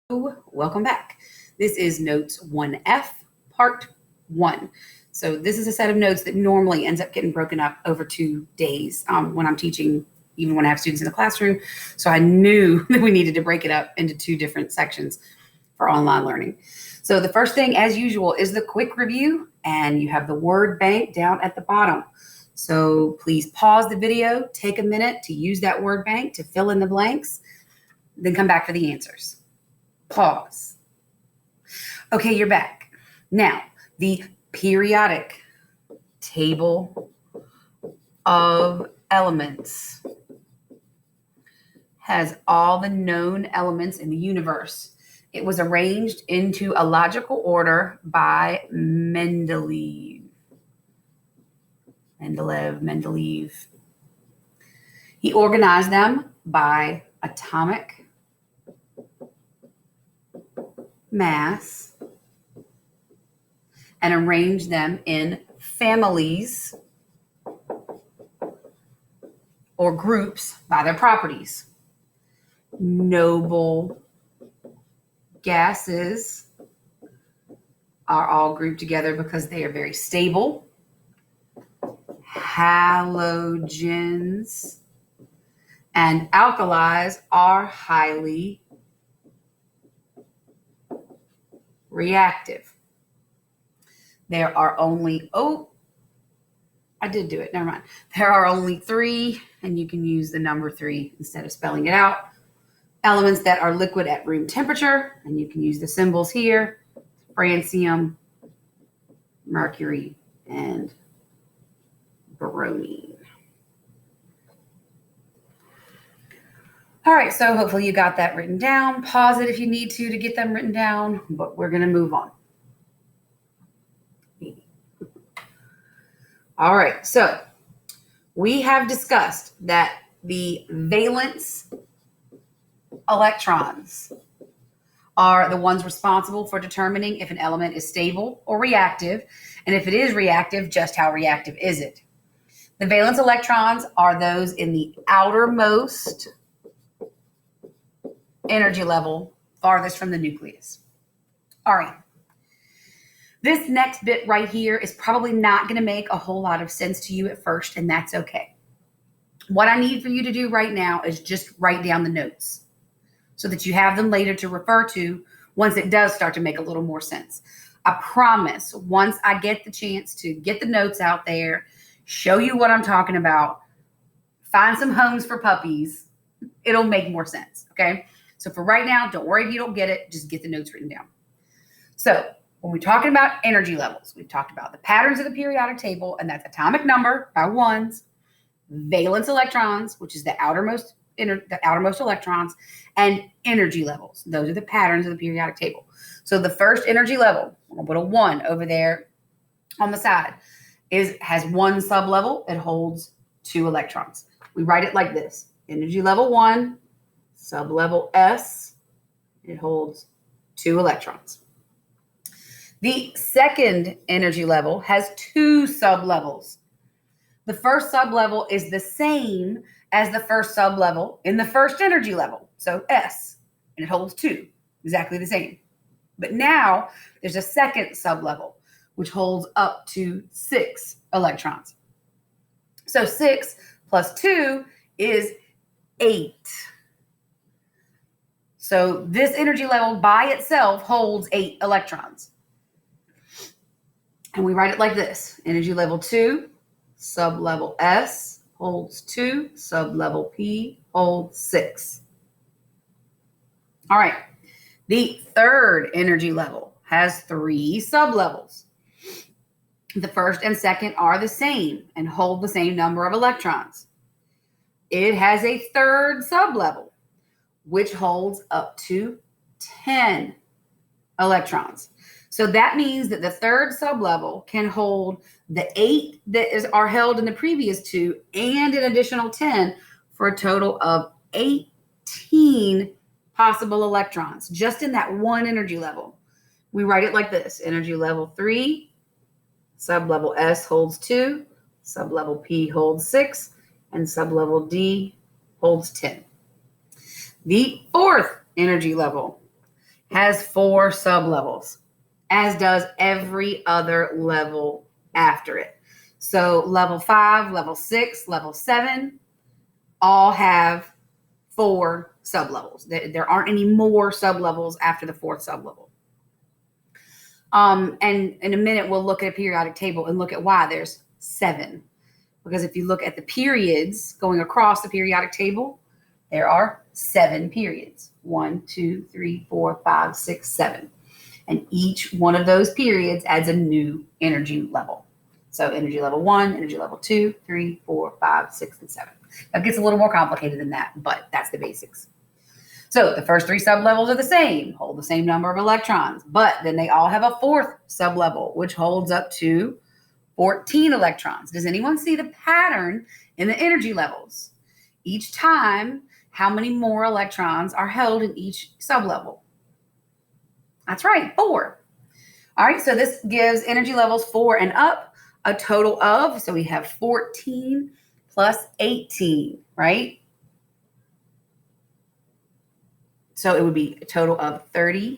Welcome back. This is Notes 1F, Part 1. So this is a set of notes that normally ends up getting broken up over 2 days when I'm teaching, even when I have students in the classroom. So I knew that we needed to break it up into 2 different sections for online learning. So the first thing, as usual, is the quick review, and you have the word bank down at the bottom. So please pause the video, take a minute to use that word bank to fill in the blanks, then come back for the answers. Pause. Okay, you're back. Now, the periodic table of elements has all the known elements in the universe. It was arranged into a logical order by Mendeleev. He organized them by atomic mass and arranged them in families or groups by their properties. Noble gases are all grouped together because they are very stable. Halogens and alkalis are highly reactive. There are only, There are only 3, and you can use the number 3 instead of spelling it out. Elements that are liquid at room temperature, and you can use the symbols here: francium, mercury, and bromine. All right, so hopefully you got that written down. Pause it if you need to get them written down, but we're going to move on. All right, so we have discussed that the valence electrons are the ones responsible for determining if an element is stable or reactive, and if it is reactive, just how reactive is it. The valence electrons are those in the outermost energy level, farthest from the nucleus. All right. This next bit right here is probably not going to make a whole lot of sense to you at first, and that's okay. What I need for you to do right now is just write down the notes so that you have them later to refer to once it does start to make a little more sense. I promise, once I get the chance to get the notes out there, show you what I'm talking about, find some homes for puppies, it'll make more sense, okay? So for right now, don't worry if you don't get it, just get the notes written down. So when we're talking about energy levels, we've talked about the patterns of the periodic table, and that's atomic number by ones, valence electrons, which is the outermost electrons, and energy levels. Those are the patterns of the periodic table. So the first energy level, I'm going to put a 1 over there on the side, has 1 sublevel. It holds 2 electrons. We write it like this: energy level 1, sublevel S, it holds 2 electrons. The second energy level has 2 sublevels. The first sublevel is the same as the first sublevel in the first energy level, so S, and it holds 2, exactly the same. But now there's a second sublevel, which holds up to 6 electrons. So 6 plus 2 is 8. So this energy level by itself holds 8 electrons. And we write it like this: energy level 2, sublevel S holds 2, sublevel P holds 6. All right. The third energy level has 3 sublevels. The first and second are the same and hold the same number of electrons. It has a third sublevel, which holds up to 10 electrons. So that means that the third sublevel can hold the 8 that are held in the previous 2 and an additional 10 for a total of 18 possible electrons just in that one energy level. We write it like this: energy level 3, sublevel S holds 2, sublevel P holds 6, and sublevel D holds 10. The fourth energy level has 4 sublevels, as does every other level after it. So level 5, level 6, level 7 all have 4 sublevels. There aren't any more sublevels after the 4th sublevel. And in a minute, we'll look at a periodic table and look at why there's 7. Because if you look at the periods going across the periodic table, there are 7 periods. 1, 2, 3, 4, 5, 6, 7. And each one of those periods adds a new energy level. So energy level 1, energy level 2, 3, 4, 5, 6, and 7. It gets a little more complicated than that, but that's the basics. So the first 3 sublevels are the same, hold the same number of electrons, but then they all have a 4th sublevel, which holds up to 14 electrons. Does anyone see the pattern in the energy levels? Each time, how many more electrons are held in each sublevel? That's right, 4. All right, so this gives energy levels 4 and up a total of, so we have 14 plus 18, right? So it would be a total of 32,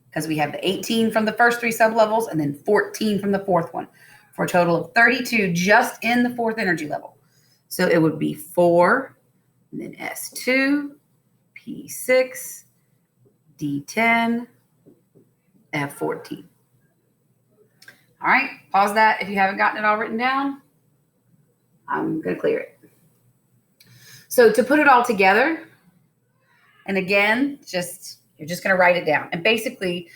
because we have the 18 from the first 3 sublevels and then 14 from the 4th one, for a total of 32 just in the 4th energy level. So it would be 4, and then S2, P6, D10, F14. All right, pause that if you haven't gotten it all written down. I'm going to clear it. So to put it all together, and again, you're just going to write it down. And basically,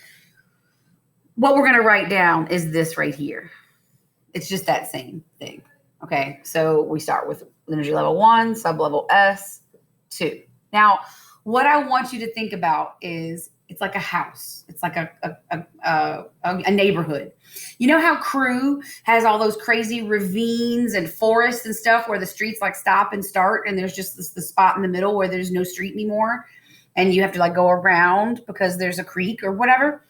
what we're going to write down is this right here. It's just that same thing. Okay, so we start with energy level 1, sublevel S2. Now, what I want you to think about is it's like a house. It's like a neighborhood. You know how Crew has all those crazy ravines and forests and stuff where the streets like stop and start, and there's just the spot in the middle where there's no street anymore, and you have to like go around because there's a creek or whatever.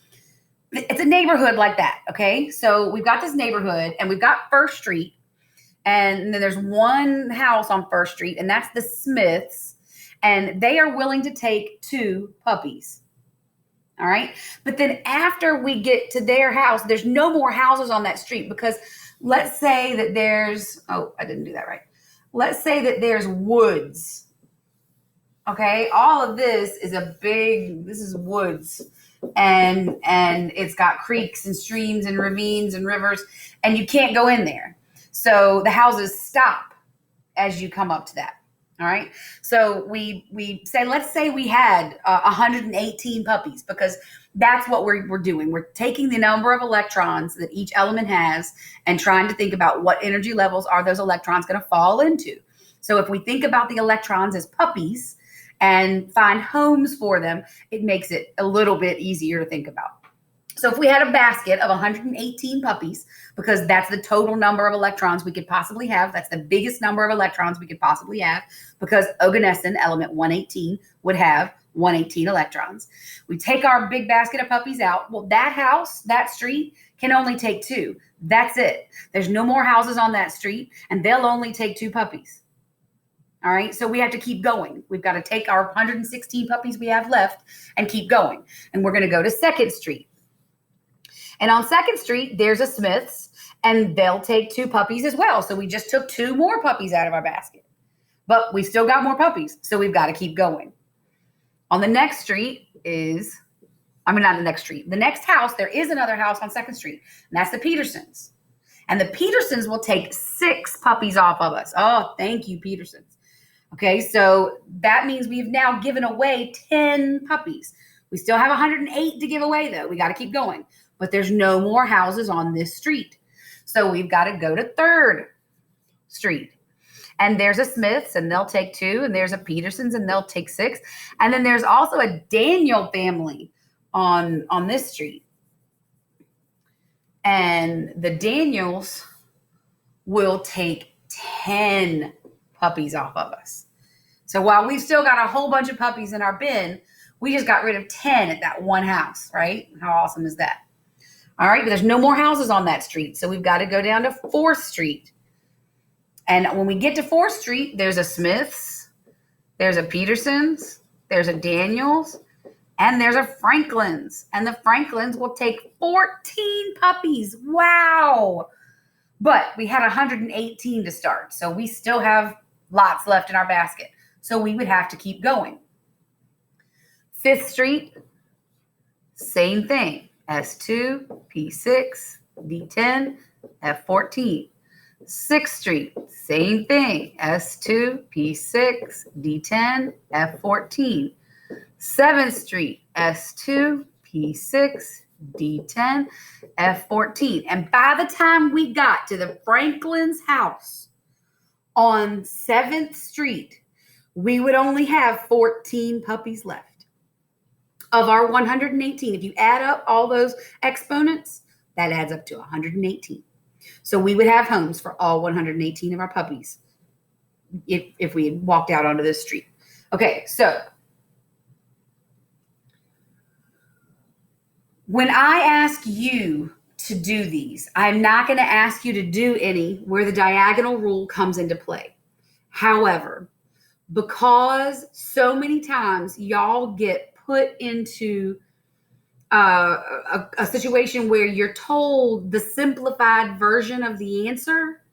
It's a neighborhood like that. Okay, so we've got this neighborhood, and we've got First Street, and then there's one house on First Street, and that's the Smiths, and they are willing to take 2 puppies. All right. But then after we get to their house, there's no more houses on that street, because let's say that there's, oh, I didn't do that right. Let's say that there's woods. Okay. All of this is this is woods, and it's got creeks and streams and ravines and rivers, and you can't go in there. So the houses stop as you come up to that. All right. So we say, let's say we had 118 puppies, because that's what we're doing. We're taking the number of electrons that each element has and trying to think about what energy levels are those electrons going to fall into. So if we think about the electrons as puppies and find homes for them, it makes it a little bit easier to think about. So if we had a basket of 118 puppies, because that's the total number of electrons we could possibly have, that's the biggest number of electrons we could possibly have, because oganesson, element 118, would have 118 electrons. We take our big basket of puppies out. Well, that house, that street, can only take 2. That's it. There's no more houses on that street, and they'll only take 2 puppies. All right, so we have to keep going. We've got to take our 116 puppies we have left and keep going. And we're going to go to 2nd Street. And on 2nd Street, there's a Smith's, and they'll take 2 puppies as well. So we just took 2 more puppies out of our basket. But we still got more puppies, so we've got to keep going. On the next street not the next street. The next house, there is another house on 2nd Street, and that's the Petersons. And the Petersons will take 6 puppies off of us. Oh, thank you, Petersons. Okay, so that means we've now given away 10 puppies. We still have 108 to give away, though. We got to keep going. But there's no more houses on this street. So we've got to go to 3rd Street. And there's a Smith's, and they'll take 2. And there's a Peterson's, and they'll take 6. And then there's also a Daniel family on this street. And the Daniels will take 10 puppies off of us. So while we've still got a whole bunch of puppies in our bin, we just got rid of 10 at that one house, right? How awesome is that? All right, but there's no more houses on that street, so we've got to go down to 4th Street. And when we get to 4th Street, there's a Smith's, there's a Peterson's, there's a Daniels, and there's a Franklin's. And the Franklin's will take 14 puppies. Wow. But we had 118 to start. So we still have lots left in our basket. So we would have to keep going. 5th Street, same thing. S2, P6, D10, F14. 6th Street, same thing. S2, P6, D10, F14. 7th Street, S2, P6, D10, F14. And by the time we got to the Franklin's house on 7th Street, we would only have 14 puppies left. Of our 118, if you add up all those exponents, that adds up to 118. So we would have homes for all 118 of our puppies if we had walked out onto this street. Okay, so when I ask you to do these, I'm not going to ask you to do any where the diagonal rule comes into play. However, because so many times y'all get put into a situation where you're told the simplified version of the answer,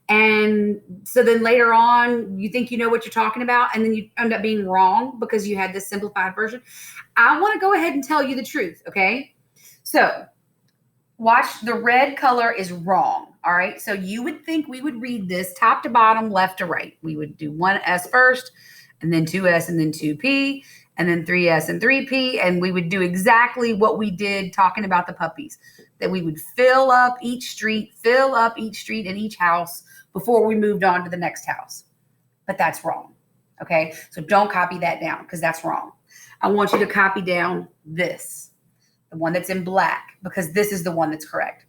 and so then later on you think you know what you're talking about, and then you end up being wrong because you had this simplified version. I want to go ahead and tell you the truth, okay? So watch, the red color is wrong, all right? So you would think we would read this top to bottom, left to right. We would do 1S first, and then 2S, and then 2P, and then 3S and 3P, and we would do exactly what we did talking about the puppies, that we would fill up each street in each house before we moved on to the next house. But that's wrong, okay? So don't copy that down because that's wrong. I want you to copy down this, the one that's in black, because this is the one that's correct.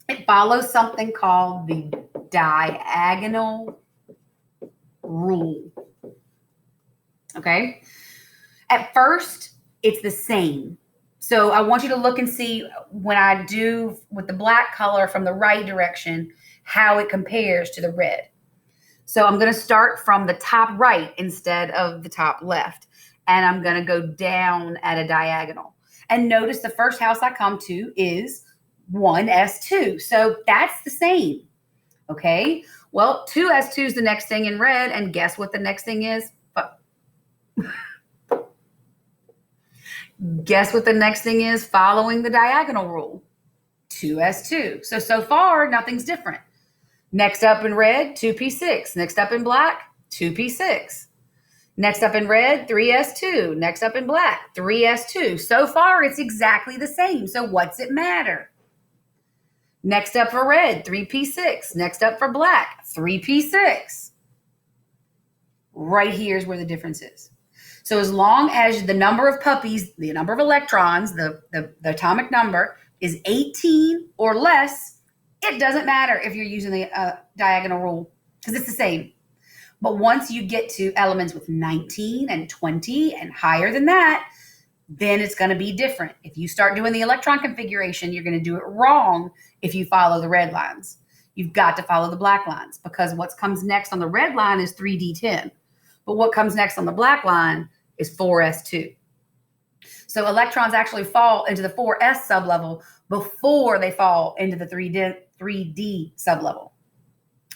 It follows something called the diagonal rule, okay? At first, it's the same. So I want you to look and see when I do with the black color from the right direction, how it compares to the red. So I'm going to start from the top right instead of the top left. And I'm going to go down at a diagonal. And notice the first house I come to is 1S2. So that's the same. Okay. Well, 2S2 is the next thing in red. And guess what the next thing is? Guess what the next thing is following the diagonal rule? 2S2. So far, nothing's different. Next up in red, 2P6. Next up in black, 2P6. Next up in red, 3S2. Next up in black, 3S2. So far, it's exactly the same. So what's it matter? Next up for red, 3P6. Next up for black, 3P6. Right here is where the difference is. So as long as the number of puppies, the number of electrons, the atomic number is 18 or less, it doesn't matter if you're using the diagonal rule because it's the same. But once you get to elements with 19 and 20 and higher than that, then it's going to be different. If you start doing the electron configuration, you're going to do it wrong if you follow the red lines. You've got to follow the black lines because what comes next on the red line is 3D10. But what comes next on the black line is 4S2. So electrons actually fall into the 4S sublevel before they fall into the 3D sublevel.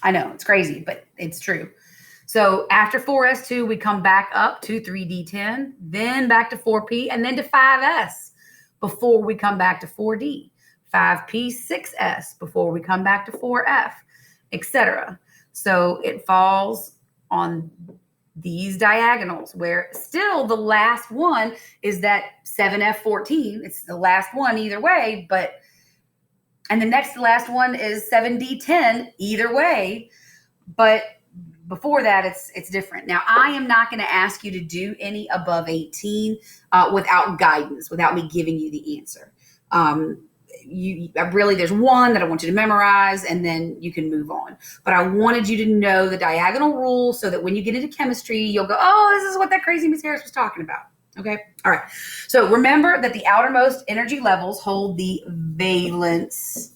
I know, it's crazy, but it's true. So after 4S2, we come back up to 3D10, then back to 4P, and then to 5S before we come back to 4D. 5P, 6S before we come back to 4F, etc. So it falls on these diagonals where still the last one is that 7F14. It's the last one either way, and the next to last one is 7D10 either way, but before that it's different. Now I am not going to ask you to do any above 18 without guidance, without me giving you the answer. There's one that I want you to memorize and then you can move on. But I wanted you to know the diagonal rule so that when you get into chemistry, you'll go, oh, this is what that crazy Miss Harris was talking about. Okay. All right. So remember that the outermost energy levels hold the valence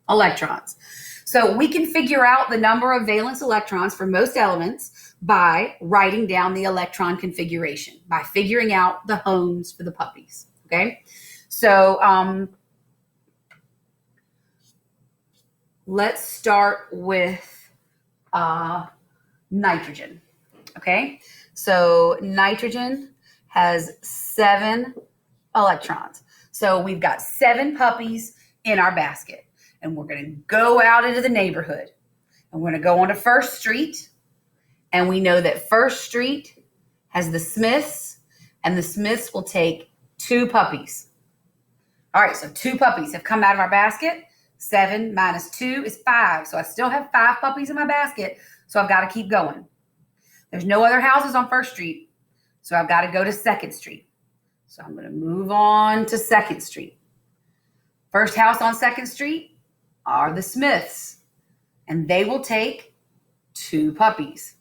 electrons. So we can figure out the number of valence electrons for most elements by writing down the electron configuration, by figuring out the homes for the puppies. Okay, so let's start with nitrogen. Okay, so nitrogen has 7 electrons. So we've got 7 puppies in our basket, and we're going to go out into the neighborhood, and we're going to go onto First Street, and we know that First Street has the Smiths, and the Smiths will take 2 puppies. All right, so 2 puppies have come out of our basket. 7 minus 2 is 5. So I still have 5 puppies in my basket, so I've got to keep going. There's no other houses on First Street, so I've got to go to Second Street. So I'm going to move on to Second Street. First house on Second Street are the Smiths, and they will take 2 puppies.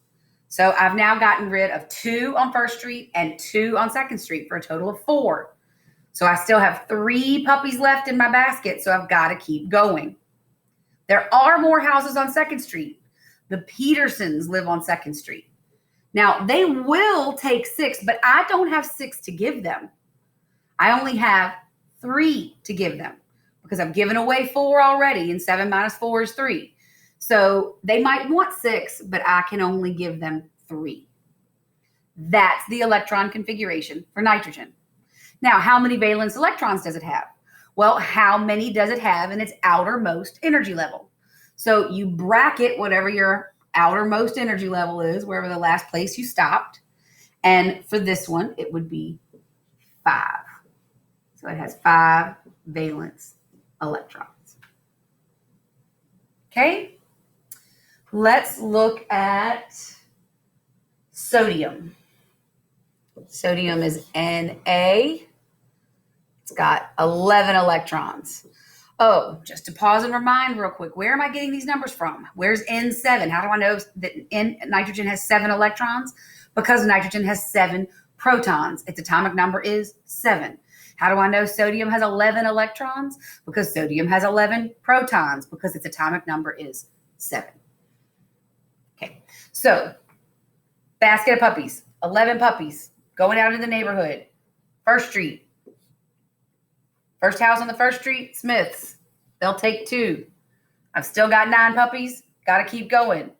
So I've now gotten rid of 2 on First Street and 2 on Second Street for a total of 4. So I still have 3 puppies left in my basket, so I've got to keep going. There are more houses on Second Street. The Petersons live on Second Street. Now, they will take 6, but I don't have 6 to give them. I only have 3 to give them because I've given away 4 already, and 7 minus 4 is 3. So they might want 6, but I can only give them 3. That's the electron configuration for nitrogen. Now, how many valence electrons does it have? Well, how many does it have in its outermost energy level? So you bracket whatever your outermost energy level is, wherever the last place you stopped. And for this one, it would be 5. So it has 5 valence electrons. Okay, let's look at sodium. Sodium is Na. It's got 11 electrons. Oh, just to pause and remind real quick, where am I getting these numbers from? Where's N7? How do I know that nitrogen has 7 electrons? Because nitrogen has 7 protons. Its atomic number is 7. How do I know sodium has 11 electrons? Because sodium has 11 protons, because its atomic number is 7. Okay, so basket of puppies, 11 puppies going out in the neighborhood. First Street. First house on the First Street, Smiths. They'll take 2. I've still got 9 puppies. Got to keep going.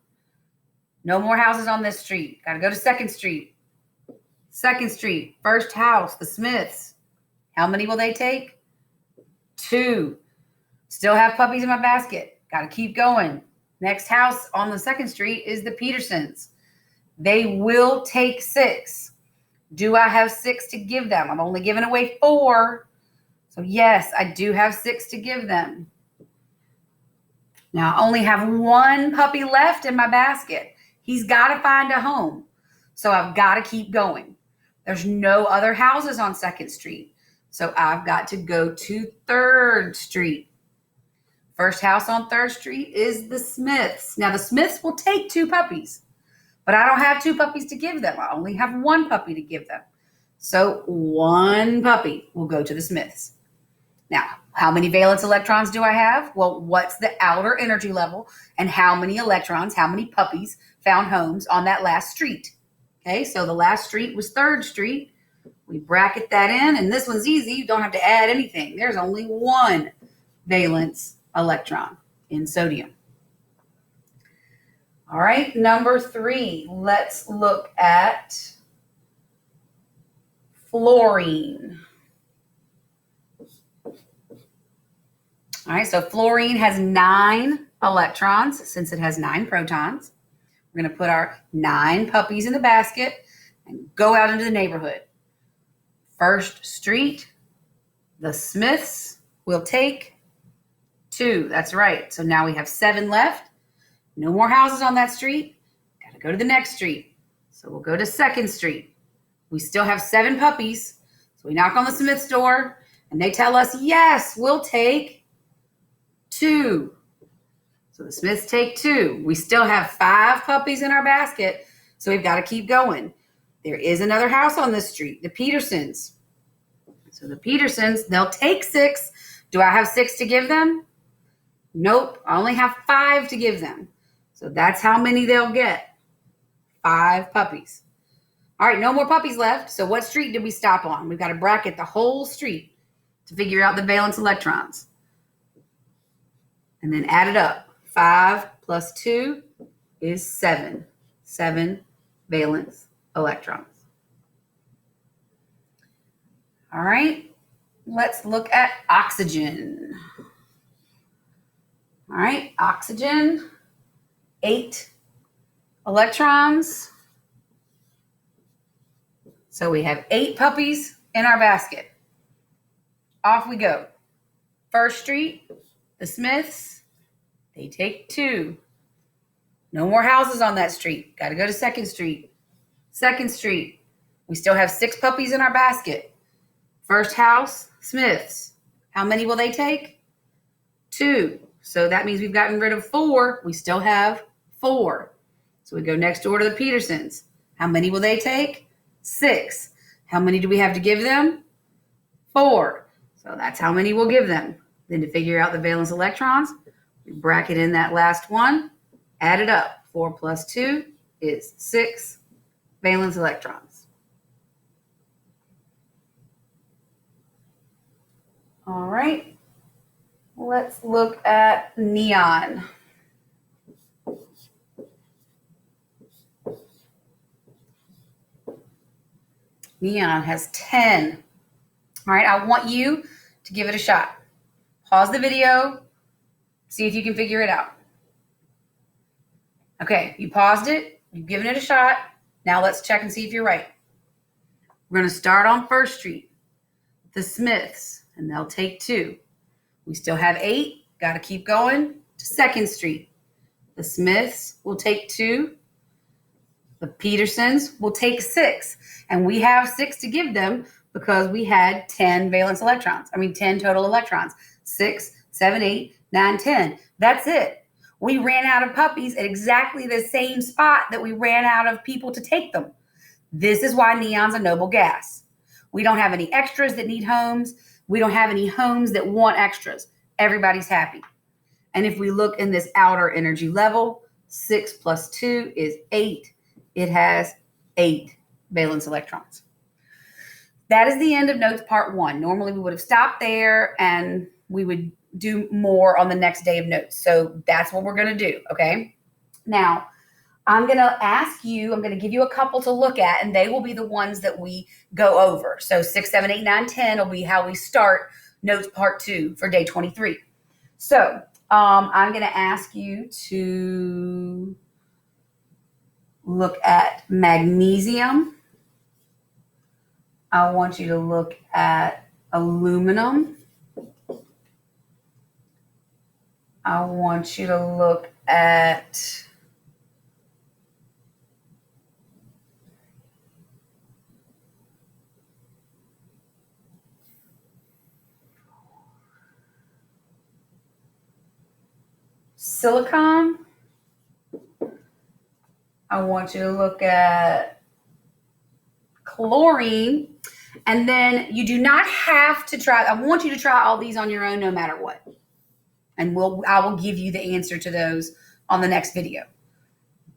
No more houses on this street. Got to go to Second Street. Second Street, first house, the Smiths. How many will they take? 2. Still have puppies in my basket. Got to keep going. Next house on the Second Street is the Petersons. They will take 6. Do I have 6 to give them? I'm only giving away 4. So yes, I do have 6 to give them. Now I only have 1 puppy left in my basket. He's got to find a home. So I've got to keep going. There's no other houses on Second Street. So I've got to go to Third Street. First house on Third Street is the Smiths. Now the Smiths will take 2 puppies, but I don't have 2 puppies to give them. I only have 1 puppy to give them. So 1 puppy will go to the Smiths. Now, how many valence electrons do I have? Well, what's the outer energy level and how many electrons, how many puppies found homes on that last street? Okay, so the last street was Third Street. We bracket that in, and this one's easy. You don't have to add anything. There's only 1 valence electron in sodium. All right, number 3, let's look at fluorine. All right, so fluorine has 9 electrons since it has 9 protons. We're going to put our 9 puppies in the basket and go out into the neighborhood. First Street, the Smiths will take 2. That's right. So now we have 7 left. No more houses on that street. Got to go to the next street. So we'll go to Second Street. We still have 7 puppies. So we knock on the Smith's door and they tell us, yes, we'll take 2. So the Smiths take 2. We still have 5 puppies in our basket, so we've got to keep going. There is another house on this street, the Petersons. So the Petersons, they'll take 6. Do I have 6 to give them? Nope, I only have 5 to give them. So that's how many they'll get. 5 puppies. All right, no more puppies left. So what street did we stop on? We've got to bracket the whole street to figure out the valence electrons. And then add it up. 5 plus 2 is 7. 7 valence electrons. All right, let's look at oxygen. All right, oxygen, 8 electrons. So we have 8 puppies in our basket. Off we go. First street, the Smiths, they take 2. No more houses on that street. Got to go to Second Street. Second Street, we still have 6 puppies in our basket. First house, Smiths. How many will they take? 2. So that means we've gotten rid of 4. We still have 4. So we go next door to the Petersons. How many will they take? 6. How many do we have to give them? 4. So that's how many we'll give them. Then to figure out the valence electrons, we bracket in that last one, add it up. 4 plus 2 is 6 valence electrons. All right, let's look at neon. Neon has 10. All right, I want you to give it a shot. Pause the video, see if you can figure it out. Okay, you paused it, you've given it a shot. Now let's check and see if you're right. We're going to start on First Street, the Smiths, and they'll take 2. We still have 8, got to keep going to Second Street. The Smiths will take 2. The Petersons will take 6. And we have 6 to give them because we had 10 valence electrons. 10 total electrons. 6, 7, 8, 9, 10. That's it. We ran out of puppies at exactly the same spot that we ran out of people to take them. This is why neon's a noble gas. We don't have any extras that need homes. We don't have any homes that want extras. Everybody's happy. And if we look in this outer energy level, 6 plus 2 is 8. It has 8 valence electrons. That is the end of notes part 1. Normally we would have stopped there and we would do more on the next day of notes. So that's what we're going to do, okay? Now, I'm going to give you a couple to look at, and they will be the ones that we go over. So 6, 7, 8, 9, 10 will be how we start notes part 2 for day 23. So I'm going to ask you to look at magnesium. I want you to look at aluminum. I want you to look at silicon. I want you to look at chlorine. And then you do not have to try. I want you to try all these on your own no matter what. And I will give you the answer to those on the next video.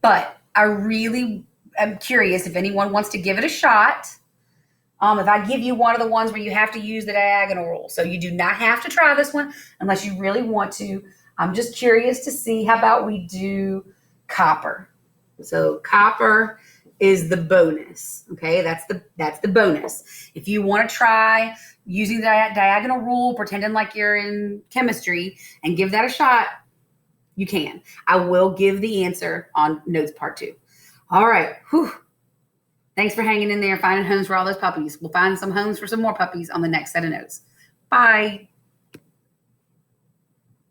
But I really am curious if anyone wants to give it a shot. If I give you one of the ones where you have to use the diagonal rule. So you do not have to try this one unless you really want to. I'm just curious to see, how about we do copper? So copper is the bonus. Okay, that's the bonus. If you want to try using the diagonal rule, pretending like you're in chemistry and give that a shot, you can. I will give the answer on notes part 2. All right. Whew. Thanks for hanging in there, finding homes for all those puppies. We'll find some homes for some more puppies on the next set of notes. Bye.